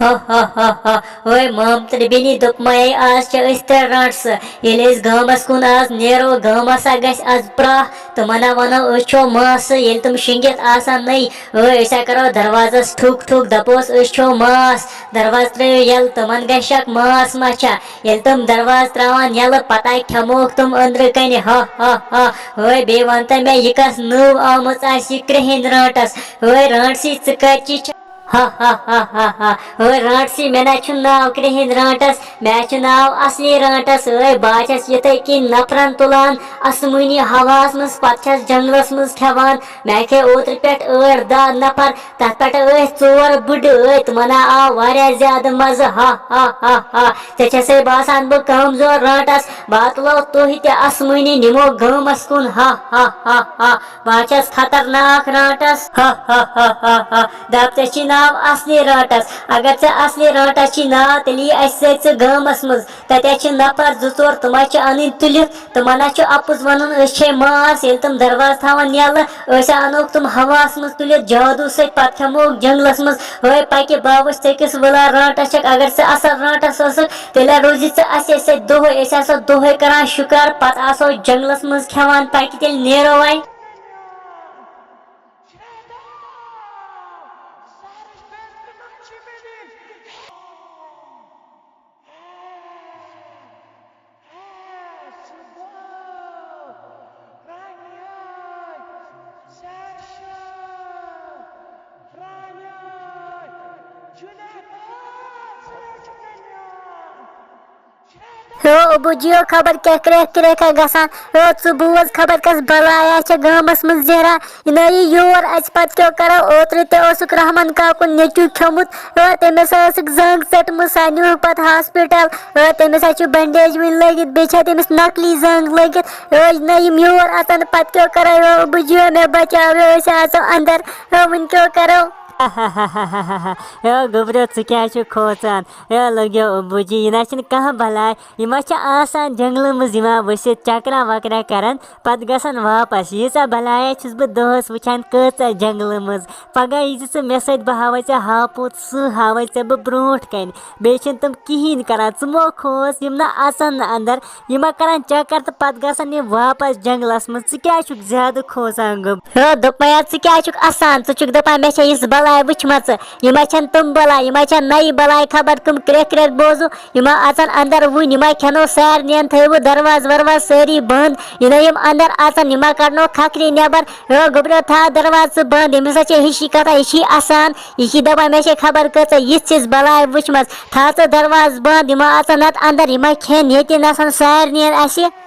Ha ha ha ha. Oy mam tribini dupmay az cha rants. Yeles gamas kun az nero gamas agas az pra. Tumana wana ucho mas yel tum shingit asan nahi. Oy ऐसा करो दरवाजा ठुक ठुक दपोस उछो मास दरवाज त्रे यल तुमन गशक मास माचा यल तुम दरवाज त्रावन यल पताय खमोक तुम अंदर कने हा हा हा ओय बेवंत में यकस नु आमस आसी क्रेहिन राटस ओय राटसी चकची हा हा हा हा हा ओए रांटसी मेना छु नाव क्रेहिन रांटस मे छु नाव असली रांटस ओए बाचस यते कि नफरन तुलान असमुनी हवास मस पछस जंगलस मस खेवान मे के ओत्र पेट एर दा नफर तत पेट ओए चोर बुड ओए तमना आ वारिया ज्यादा मज हा हा हा हा ते छसे बासान ब कमजोर रांटस बातलो तोहि ते असमुनी निमो गमस कुन हा हा हा हा बाचस खतरनाक रांटस हा हा हा हा हा दापते नाव असली राटस अगर चे असली राटस नाव तेली अस गमस मज तत नफर जोर तुम अन तुल तुमना अपुज वन मास ये तुम दरवाज थान यल अनोक तुम हवास मज तुल जादू सत पे खेमोक जंगलस मज हे पक बाबस तकिस वला राटस अगर से असल राटस तेल रोज चे दोहे करान शिकार पे जंगलस मज खेवान पक तेल नेरो वह हो बुझियो खबर क्या करे का गसान हो सु बोज खबर कस बलाया छ गामस मज जरा नई योर अच पत क्यों करो ओत्र ते ओसुक रहमान का को नेचु खमुत हो तेमस ओसुक जंग सेट मुसान्यु पत हॉस्पिटल हो तेमस छु बैंडेज विन लगित बेछा तेमस नकली जंग लगित हो नई योर अतन पत क्यों करो हो बुझियो मे बचाओ हो से अंदर हो वन क्यों करो गोबरो क्या खोचान लग्यो बुझी यह कह भलाय यह आसान जंगल मज वसित चकरा वकरा करान पत गसन वापस यीचा भलाया छुस बह दहस वुचान कचा जंगल मज पगह यी मे सत बह हावे ऐ हापुत सह हावे ऐ बह ब्रोट कन बे तम कहें करान मो खोस यम ना असन अंदर यम करान चक्कर तो पत गसन यम वापस जंगलस मज क्या ज्यादा खोसान गोब दोपया क्या असान चुक दपान मे इस बलाय वुचमच यम तुम बलाय यम नई बलाय खबर तुम क्रेक बोजू यम अचन अंदर वन यम खेनो सारन थो दरवाज वरवाज सारी बंद यम अंदर अचन यम कड़नो खखरी नबर गोबरो था दरवाज बंद यमिस हिशी कथा यह आसान यह दपान मे खबर कच यिस बलाय वुचमच था दरवाज बंद यम अचन नत अंदर यम खेन ये नसन सारन